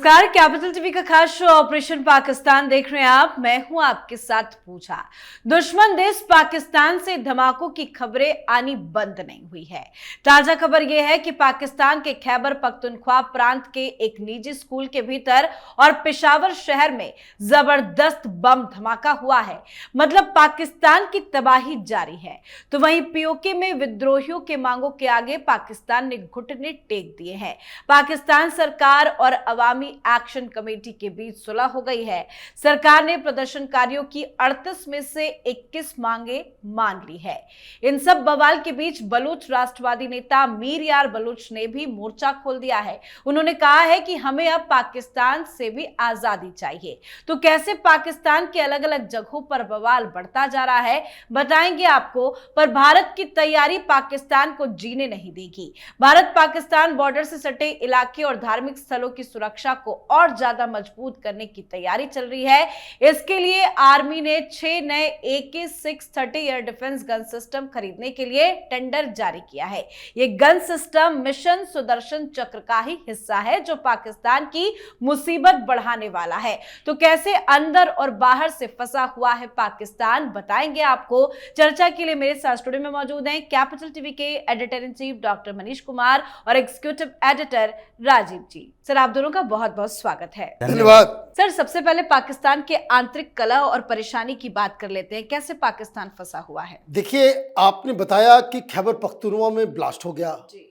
नमस्कार, capital TV का खास शो ऑपरेशन पाकिस्तान देख रहे हैं आप। मैं हूं आपके साथ पूजा। दुश्मन देश पाकिस्तान से धमाकों की खबरें आनी बंद नहीं हुई है। ताजा खबर यह है कि पाकिस्तान के खैबर पख्तूनख्वा प्रांत के एक निजी स्कूल के भीतर और पेशावर शहर में जबरदस्त बम धमाका हुआ है। मतलब पाकिस्तान की तबाही जारी है। तो वहीं पीओके में विद्रोहियों के मांगों के आगे पाकिस्तान ने घुटने टेक दिए हैं। पाकिस्तान सरकार और अवामी एक्शन कमेटी के बीच सुलह हो गई है। सरकार ने प्रदर्शनकारियों की 38 में से 21 मांगे मान ली है। इन सब बवाल के बीच बलूच राष्ट्रवादी नेता मीर यार बलूच ने भी मोर्चा खोल दिया है। उन्होंने कहा है कि हमें अब पाकिस्तान से भी आजादी चाहिए। तो कैसे पाकिस्तान के अलग अलग जगहों पर बवाल बढ़ता जा रहा है बताएंगे आपको। पर भारत की तैयारी पाकिस्तान को जीने नहीं देगी। भारत पाकिस्तान बॉर्डर से सटे इलाके और धार्मिक स्थलों की सुरक्षा को और ज्यादा मजबूत करने की तैयारी चल रही है। इसके लिए आर्मी ने 6 नए AK-630 air defence gun system खरीदने के लिए टेंडर जारी किया है। ये गन सिस्टम मिशन सुदर्शन चक्र का ही हिस्सा है, जो पाकिस्तान की मुसीबत बढ़ाने वाला है। तो कैसे अंदर और बाहर से फंसा हुआ है पाकिस्तान बताएंगे आपको। चर्चा के लिए मेरे साथ स्टूडियो में मौजूद हैं कैपिटल टीवी के editor in chief doctor Manish Kumar और एग्जीक्यूटिव एडिटर राजीव जी। सर, आप दोनों का बहुत बहुत स्वागत है। धन्यवाद। सर, सबसे पहले पाकिस्तान के आंतरिक कलह और परेशानी की बात कर लेते हैं। कैसे पाकिस्तान फंसा हुआ है? देखिए, आपने बताया कि खैबर पख्तूनख्वा में ब्लास्ट हो गया जी।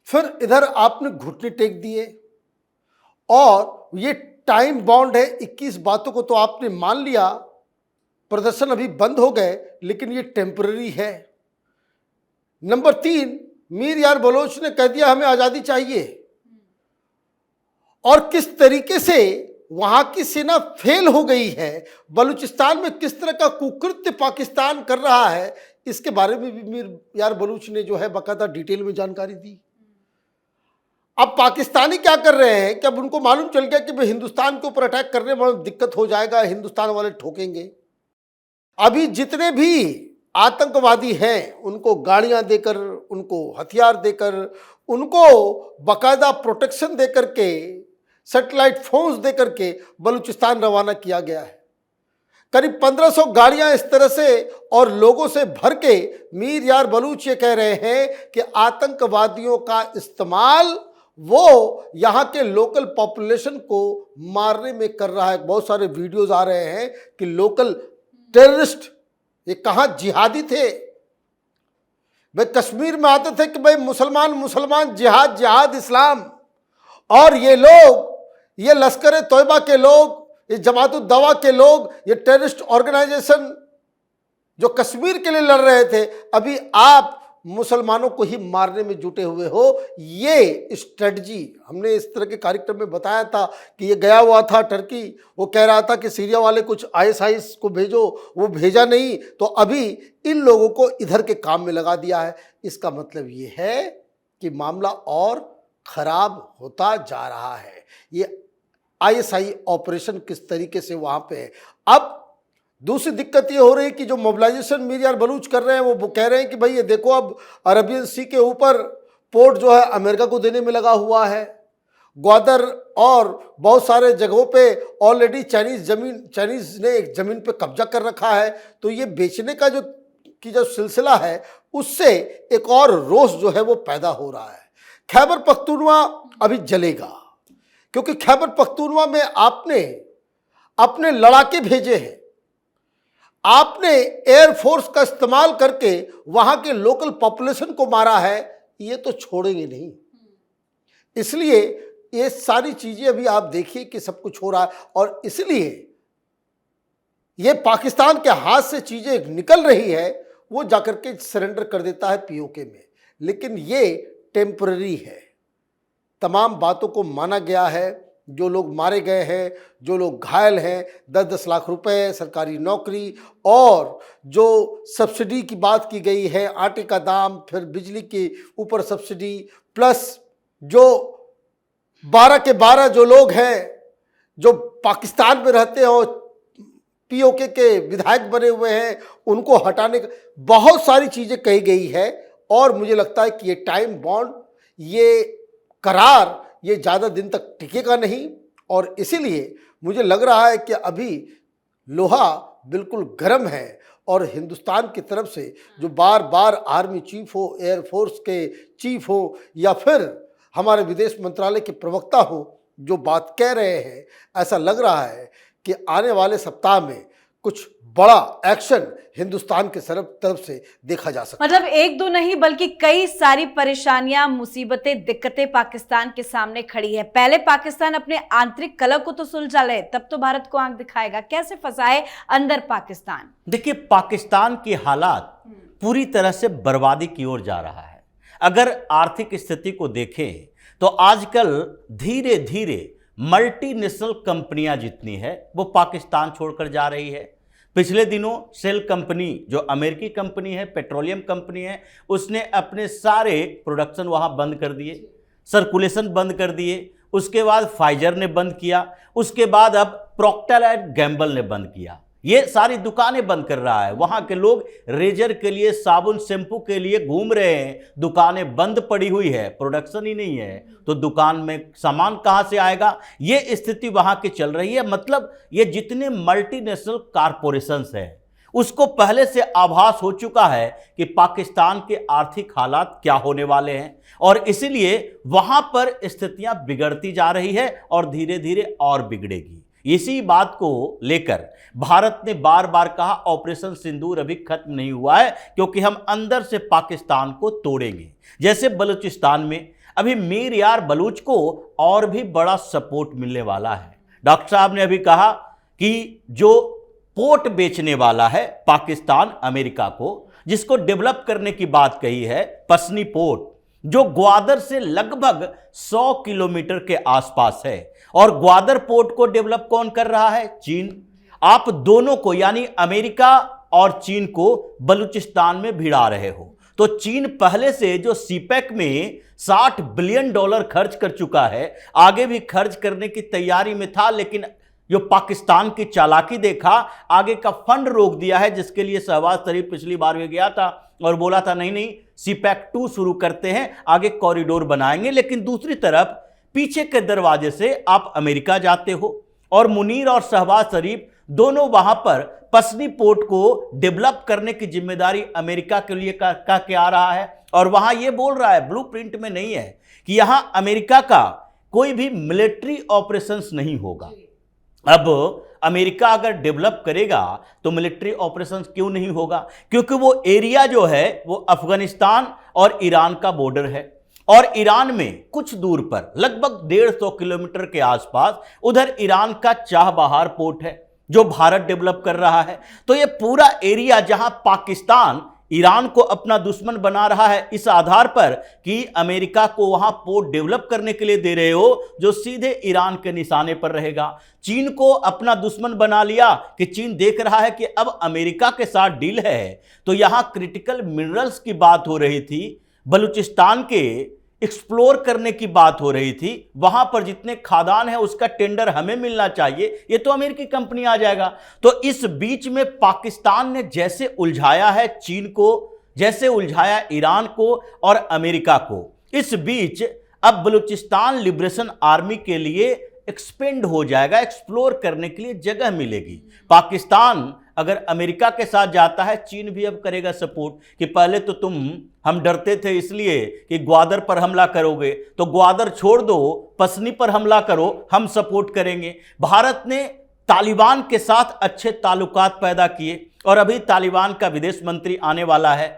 फिर इधर आपने घुटने टेक दिए और ये टाइम बाउंड है। 21 बातों को तो आपने मान लिया, प्रदर्शन अभी बंद हो गए, लेकिन ये टेम्पररी है। नंबर 3, मीर यार बलोच ने कह दिया हमें आज़ादी चाहिए। और किस तरीके से वहां की सेना फेल हो गई है, बलूचिस्तान में किस तरह का कुकृत्य पाकिस्तान कर रहा है, इसके बारे में भी मीर यार बलूच ने जो है बाकायदा डिटेल में जानकारी दी। अब पाकिस्तानी क्या कर रहे हैं कि अब उनको मालूम चल गया कि भाई हिंदुस्तान के ऊपर अटैक करने में दिक्कत हो जाएगा, हिंदुस्तान वाले ठोकेंगे। अभी जितने भी आतंकवादी हैं उनको गाड़ियां देकर, उनको हथियार देकर, उनको बाकायदा प्रोटेक्शन देकर के, सैटेलाइट फोन्स देकर के बलूचिस्तान रवाना किया गया है। करीब 1500 गाड़ियां इस तरह से और लोगों से भर के मीर यार बलूच ये कह रहे हैं कि आतंकवादियों का इस्तेमाल वो यहाँ के लोकल पॉपुलेशन को मारने में कर रहा है। बहुत सारे वीडियोज आ रहे हैं कि लोकल टेररिस्ट ये कहाँ जिहादी थे। भाई कश्मीर में आते थे कि भाई मुसलमान मुसलमान, जिहाद जिहाद, इस्लाम। और ये लोग, ये लश्कर तोयबा के लोग, ये जमातुद दवा के लोग, ये टेररिस्ट ऑर्गेनाइजेशन जो कश्मीर के लिए लड़ रहे थे, अभी आप मुसलमानों को ही मारने में जुटे हुए हो। ये स्ट्रेटजी हमने इस तरह के कार्यक्रम में बताया था कि ये गया हुआ था टर्की, वो कह रहा था कि सीरिया वाले कुछ ISIS को भेजो, वो भेजा नहीं, तो अभी इन लोगों को इधर के काम में लगा दिया है। इसका मतलब ये है कि मामला और खराब होता जा रहा है। ये ISI ऑपरेशन किस तरीके से वहाँ पे है। अब दूसरी दिक्कत ये हो रही है कि जो मोबिलाइजेशन मीर यार बलूच कर रहे हैं, वो कह रहे हैं कि भाई ये देखो, अब अरबियन सी के ऊपर पोर्ट जो है अमेरिका को देने में लगा हुआ है। ग्वादर और बहुत सारे जगहों पे ऑलरेडी चाइनीज ने एक ज़मीन पे कब्जा कर रखा है। तो ये बेचने का जो सिलसिला है, उससे एक और रोष जो है वो पैदा हो रहा है। खैबर पख्तूनख्वा अभी जलेगा, क्योंकि खैबर पख्तूनख्वा में आपने अपने लड़ाके भेजे हैं, आपने एयरफोर्स का इस्तेमाल करके वहां के लोकल पॉपुलेशन को मारा है। ये तो छोड़ेंगे नहीं। इसलिए ये सारी चीजें अभी आप देखिए कि सब कुछ हो रहा है, और इसलिए ये पाकिस्तान के हाथ से चीजें निकल रही है, वो जाकर के सरेंडर कर देता है पीओके में। लेकिन ये टेम्पररी है। तमाम बातों को माना गया है। जो लोग मारे गए हैं, जो लोग घायल हैं, 10-10 लाख रुपए, सरकारी नौकरी, और जो सब्सिडी की बात की गई है, आटे का दाम, फिर बिजली के ऊपर सब्सिडी, प्लस जो 12 के 12 जो लोग हैं जो पाकिस्तान में रहते हैं और पीओके के विधायक बने हुए हैं, उनको हटाने का बहुत सारी चीज़ें कही गई है। और मुझे लगता है कि ये टाइम बॉन्ड, ये करार ये ज़्यादा दिन तक टिकेगा नहीं, और इसीलिए मुझे लग रहा है कि अभी लोहा बिल्कुल गर्म है और हिंदुस्तान की तरफ से जो बार बार आर्मी चीफ हो, एयरफोर्स के चीफ हो या फिर हमारे विदेश मंत्रालय के प्रवक्ता हो, जो बात कह रहे हैं, ऐसा लग रहा है कि आने वाले सप्ताह में कुछ बड़ा एक्शन हिंदुस्तान के तरफ से देखा जा सकता है। मतलब एक दो नहीं बल्कि कई सारी परेशानियां, मुसीबतें, दिक्कतें पाकिस्तान के सामने खड़ी है। पहले पाकिस्तान अपने आंतरिक कलह को तो सुलझा ले, तब तो भारत को आंख दिखाएगा। कैसे फंसाए अंदर पाकिस्तान? देखिए, पाकिस्तान की हालात पूरी तरह से बर्बादी की ओर जा रहा है। अगर आर्थिक स्थिति को देखें तो आजकल धीरे धीरे मल्टीनेशनल कंपनियां जितनी है वो पाकिस्तान छोड़कर जा रही है। पिछले दिनों शेल कंपनी, जो अमेरिकी कंपनी है, पेट्रोलियम कंपनी है, उसने अपने सारे प्रोडक्शन वहां बंद कर दिए, सर्कुलेशन बंद कर दिए। उसके बाद फाइजर ने बंद किया, उसके बाद अब प्रॉक्टर एंड गैम्बल ने बंद किया। ये सारी दुकानें बंद कर रहा है। वहां के लोग रेजर के लिए, साबुन शैम्पू के लिए घूम रहे हैं, दुकानें बंद पड़ी हुई है, प्रोडक्शन ही नहीं है, तो दुकान में सामान कहां से आएगा? ये स्थिति वहां की चल रही है। मतलब ये जितने मल्टीनेशनल कारपोरेशंस हैं उसको पहले से आभास हो चुका है कि पाकिस्तान के आर्थिक हालात क्या होने वाले हैं, और इसीलिए वहां पर स्थितियां बिगड़ती जा रही है और धीरे धीरे और बिगड़ेगी। इसी बात को लेकर भारत ने बार बार कहा ऑपरेशन सिंदूर अभी खत्म नहीं हुआ है, क्योंकि हम अंदर से पाकिस्तान को तोड़ेंगे। जैसे बलूचिस्तान में अभी मीर यार बलूच को और भी बड़ा सपोर्ट मिलने वाला है। डॉक्टर साहब ने अभी कहा कि जो पोर्ट बेचने वाला है पाकिस्तान अमेरिका को, जिसको डेवलप करने की बात कही है, पसनी पोर्ट, जो ग्वादर से लगभग 100 किलोमीटर के आसपास है, और ग्वादर पोर्ट को डेवलप कौन कर रहा है? चीन। आप दोनों को, यानी अमेरिका और चीन को बलूचिस्तान में भिड़ा रहे हो। तो चीन पहले से जो सीपैक में $60 बिलियन खर्च कर चुका है, आगे भी खर्च करने की तैयारी में था, लेकिन जो पाकिस्तान की चालाकी देखा, आगे का फंड रोक दिया है, जिसके लिए शहबाज शरीफ पिछली बार में गया था और बोला था नहीं नहीं सीपैक 2 शुरू करते हैं, आगे कॉरिडोर बनाएंगे। लेकिन दूसरी तरफ पीछे के दरवाजे से आप अमेरिका जाते हो, और मुनीर और शहबाज शरीफ दोनों वहां पर पसनी पोर्ट को डेवलप करने की जिम्मेदारी अमेरिका के लिए का क्या आ रहा है, और वहां यह बोल रहा है, ब्लूप्रिंट में नहीं है कि यहां अमेरिका का कोई भी मिलिट्री ऑपरेशंस नहीं होगा। अब अमेरिका अगर डेवलप करेगा तो मिलिट्री ऑपरेशंस क्यों नहीं होगा? क्योंकि वो एरिया जो है वो अफगानिस्तान और ईरान का बॉर्डर है, और ईरान में कुछ दूर पर लगभग 150 किलोमीटर के आसपास उधर ईरान का चाबहार पोर्ट है जो भारत डेवलप कर रहा है। तो ये पूरा एरिया जहां पाकिस्तान ईरान को अपना दुश्मन बना रहा है, इस आधार पर कि अमेरिका को वहां पोर्ट डेवलप करने के लिए दे रहे हो, जो सीधे ईरान के निशाने पर रहेगा। चीन को अपना दुश्मन बना लिया कि चीन देख रहा है कि अब अमेरिका के साथ डील है, तो यहां क्रिटिकल मिनरल्स की बात हो रही थी, बलूचिस्तान के एक्सप्लोर करने की बात हो रही थी, वहां पर जितने खादान है उसका टेंडर हमें मिलना चाहिए, ये तो अमेरिकी कंपनी आ जाएगा। तो इस बीच में पाकिस्तान ने जैसे उलझाया है चीन को, जैसे उलझाया ईरान को और अमेरिका को, इस बीच अब बलूचिस्तान लिबरेशन आर्मी के लिए एक्सपेंड हो जाएगा, एक्सप्लोर करने के लिए जगह मिलेगी। पाकिस्तान अगर अमेरिका के साथ जाता है, चीन भी अब करेगा सपोर्ट कि पहले तो हम डरते थे इसलिए कि ग्वादर पर हमला करोगे, तो ग्वादर छोड़ दो, पसनी पर हमला करो, हम सपोर्ट करेंगे। भारत ने तालिबान के साथ अच्छे ताल्लुकात पैदा किए, और अभी तालिबान का विदेश मंत्री आने वाला है,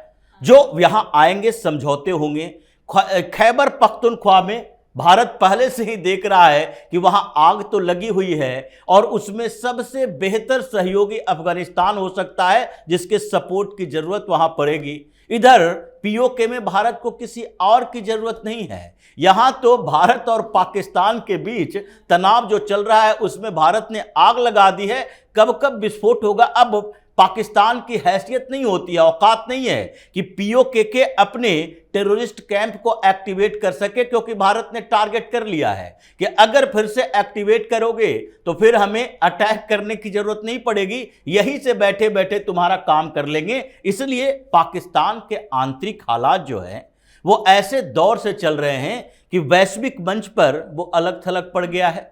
जो यहां आएंगे, समझौते होंगे। खैबर पख्तूनख्वा में भारत पहले से ही देख रहा है कि वहां आग तो लगी हुई है, और उसमें सबसे बेहतर सहयोगी अफगानिस्तान हो सकता है, जिसके सपोर्ट की जरूरत वहां पड़ेगी। इधर पीओके में भारत को किसी और की जरूरत नहीं है। यहां तो भारत और पाकिस्तान के बीच तनाव जो चल रहा है उसमें भारत ने आग लगा दी है। कब कब विस्फोट होगा, अब पाकिस्तान की हैसियत नहीं होती है, औकात नहीं है कि पीओके के अपने टेररिस्ट कैंप को एक्टिवेट कर सके, क्योंकि भारत ने टारगेट कर लिया है कि अगर फिर से एक्टिवेट करोगे तो फिर हमें अटैक करने की जरूरत नहीं पड़ेगी, यहीं से बैठे बैठे तुम्हारा काम कर लेंगे। इसलिए पाकिस्तान के आंतरिक हालात जो है वो ऐसे दौर से चल रहे हैं कि वैश्विक मंच पर वो अलग थलग पड़ गया है,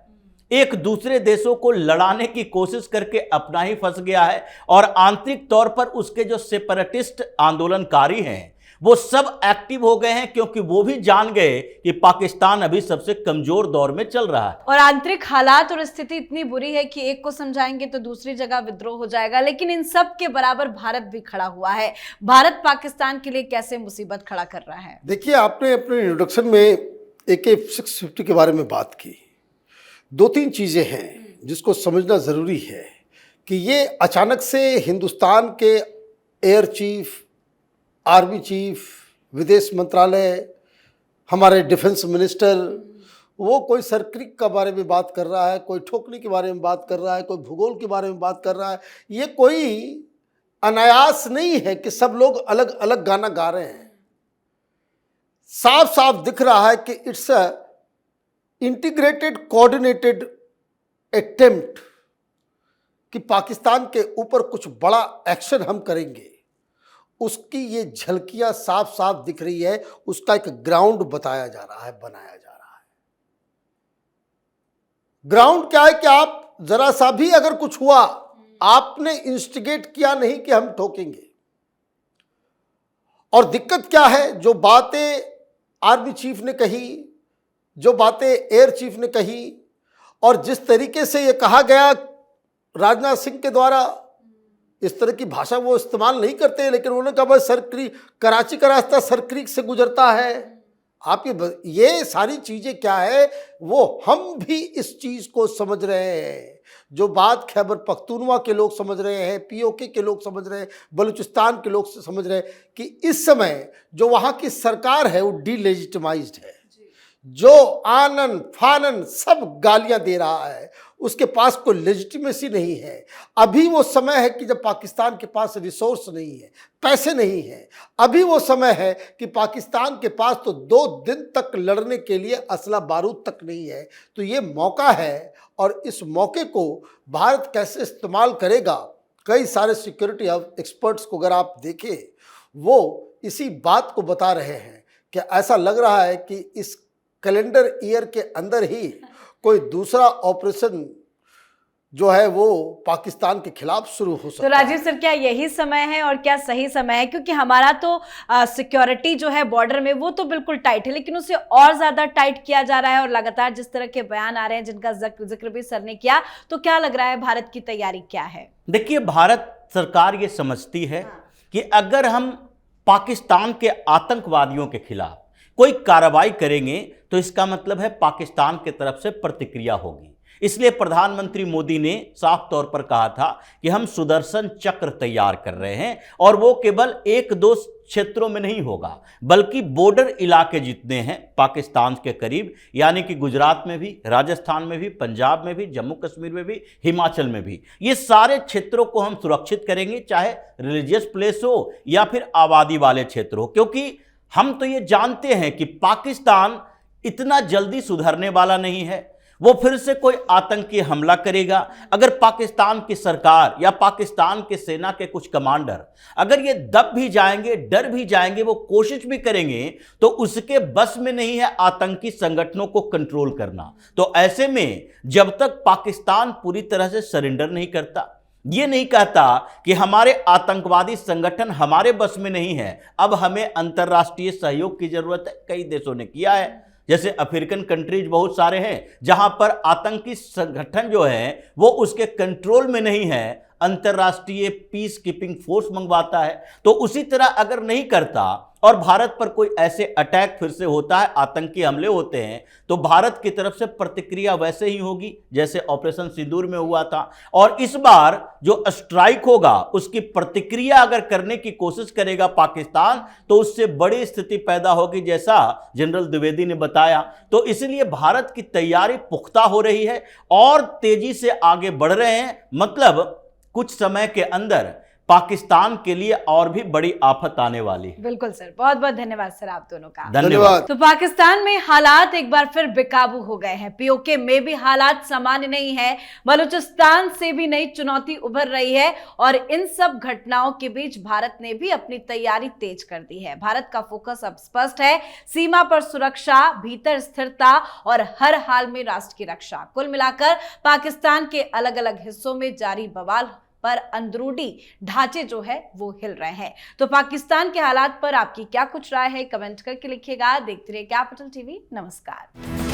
एक दूसरे देशों को लड़ाने की कोशिश करके अपना ही फंस गया है, और आंतरिक तौर पर उसके जो सेपरेटिस्ट आंदोलनकारी हैं वो सब एक्टिव हो गए हैं, क्योंकि वो भी जान गए कि पाकिस्तान अभी सबसे कमजोर दौर में चल रहा है। और आंतरिक हालात और स्थिति इतनी बुरी है कि एक को समझाएंगे तो दूसरी जगह विद्रोह हो जाएगा। लेकिन इन सब के बराबर भारत भी खड़ा हुआ है। भारत पाकिस्तान के लिए कैसे मुसीबत खड़ा कर रहा है? देखिए, आपने अपने इंट्रोडक्शन में AK-650 के बारे में बात की। दो तीन चीज़ें हैं जिसको समझना ज़रूरी है कि ये अचानक से हिंदुस्तान के एयर चीफ, आर्मी चीफ, विदेश मंत्रालय, हमारे डिफेंस मिनिस्टर, वो कोई सर्किट के बारे में बात कर रहा है, कोई ठोकने के बारे में बात कर रहा है, कोई भूगोल के बारे में बात कर रहा है। ये कोई अनायास नहीं है कि सब लोग अलग अलग गाना गा रहे हैं। साफ साफ दिख रहा है कि it's a integrated coordinated attempt कि पाकिस्तान के ऊपर कुछ बड़ा एक्शन हम करेंगे। उसकी ये झलकियां साफ साफ दिख रही है, उसका एक ग्राउंड बताया जा रहा है, बनाया जा रहा है। ग्राउंड क्या है कि आप जरा सा भी अगर कुछ हुआ, आपने इंस्टिगेट किया नहीं कि हम ठोकेंगे। और दिक्कत क्या है, जो बातें आर्मी चीफ ने कही, जो बातें एयर चीफ ने कही, और जिस तरीके से ये कहा गया राजनाथ सिंह के द्वारा, इस तरह की भाषा वो इस्तेमाल नहीं करते, लेकिन उन्होंने कहा भाई सरक्रीक, कराची का रास्ता सरक्रीक से गुजरता है। आप ये सारी चीज़ें क्या है, वो हम भी इस चीज़ को समझ रहे हैं। जो बात खैबर पख्तूनवा के लोग समझ रहे हैं, POK के लोग समझ रहे हैं, बलूचिस्तान के लोग समझ रहे हैं कि इस समय जो वहाँ की सरकार है वो डीलेजिटिमाइज्ड है। जो आनन फानन सब गालियां दे रहा है, उसके पास कोई लेजिटिमेसी नहीं है। अभी वो समय है कि जब पाकिस्तान के पास रिसोर्स नहीं है, पैसे नहीं है। अभी वो समय है कि पाकिस्तान के पास तो 2 दिन तक लड़ने के लिए असला बारूद तक नहीं है। तो ये मौका है, और इस मौके को भारत कैसे इस्तेमाल करेगा, कई सारे सिक्योरिटी एक्सपर्ट्स को अगर आप देखें, वो इसी बात को बता रहे हैं कि ऐसा लग रहा है कि इस कैलेंडर ईयर के अंदर ही कोई दूसरा ऑपरेशन जो है वो पाकिस्तान के खिलाफ शुरू हो सकता है। तो राजीव सर, क्या यही समय है और क्या सही समय है? क्योंकि हमारा तो सिक्योरिटी जो है बॉर्डर में वो तो बिल्कुल टाइट है, लेकिन उसे और ज्यादा टाइट किया जा रहा है। और लगातार जिस तरह के बयान आ रहे हैं जिनका जिक्र भी सर ने किया, तो क्या लग रहा है भारत की तैयारी क्या है? देखिए, भारत सरकार ये समझती है कि अगर हम पाकिस्तान के आतंकवादियों के खिलाफ कोई कार्रवाई करेंगे तो इसका मतलब है पाकिस्तान की तरफ से प्रतिक्रिया होगी। इसलिए प्रधानमंत्री मोदी ने साफ तौर पर कहा था कि हम सुदर्शन चक्र तैयार कर रहे हैं, और वो केवल 1-2 क्षेत्रों में नहीं होगा, बल्कि बॉर्डर इलाके जितने हैं पाकिस्तान के करीब, यानी कि गुजरात में भी, राजस्थान में भी, पंजाब में भी, जम्मू कश्मीर में भी, हिमाचल में भी, ये सारे क्षेत्रों को हम सुरक्षित करेंगे, चाहे रिलीजियस प्लेस हो या फिर आबादी वाले क्षेत्र हो। क्योंकि हम तो ये जानते हैं कि पाकिस्तान इतना जल्दी सुधरने वाला नहीं है। वो फिर से कोई आतंकी हमला करेगा। अगर पाकिस्तान की सरकार या पाकिस्तान के सेना के कुछ कमांडर अगर ये दब भी जाएंगे, डर भी जाएंगे, वो कोशिश भी करेंगे, तो उसके बस में नहीं है आतंकी संगठनों को कंट्रोल करना। तो ऐसे में जब तक पाकिस्तान पूरी तरह से सरेंडर नहीं करता, ये नहीं कहता कि हमारे आतंकवादी संगठन हमारे बस में नहीं है, अब हमें अंतर्राष्ट्रीय सहयोग की जरूरत है, कई देशों ने किया है। जैसे अफ्रीकन कंट्रीज बहुत सारे हैं जहां पर आतंकी संगठन जो है वो उसके कंट्रोल में नहीं है, अंतर्राष्ट्रीय पीस कीपिंग फोर्स मंगवाता है। तो उसी तरह अगर नहीं करता और भारत पर कोई ऐसे अटैक फिर से होता है, आतंकी हमले होते हैं, तो भारत की तरफ से प्रतिक्रिया वैसे ही होगी जैसे ऑपरेशन सिंदूर में हुआ था। और इस बार जो स्ट्राइक होगा उसकी प्रतिक्रिया अगर करने की कोशिश करेगा पाकिस्तान, तो उससे बड़ी स्थिति पैदा होगी, जैसा जनरल द्विवेदी ने बताया। तो इसलिए भारत की तैयारी पुख्ता हो रही है और तेजी से आगे बढ़ रहे हैं। मतलब कुछ समय के अंदर पाकिस्तान के लिए और भी बड़ी आफत आने वाली है। बिल्कुल सर, बहुत बहुत धन्यवाद सर आप दोनों का। धन्यवाद। तो पाकिस्तान में हालात एक बार फिर बेकाबू हो गए हैं। पीओके में भी हालात सामान्य नहीं है। बलूचिस्तान से भी नई चुनौती उभर रही है और इन सब घटनाओं के बीच भारत ने भी अपनी तैयारी तेज कर दी है। भारत का फोकस अब स्पष्ट है, सीमा पर सुरक्षा, भीतर स्थिरता और हर हाल में राष्ट्र की रक्षा। कुल मिलाकर पाकिस्तान के अलग अलग हिस्सों में जारी बवाल पर अंदरूनी ढांचे जो है वो हिल रहे हैं। तो पाकिस्तान के हालात पर आपकी क्या कुछ राय है, कमेंट करके लिखिएगा। देखते रहिए कैपिटल टीवी। नमस्कार।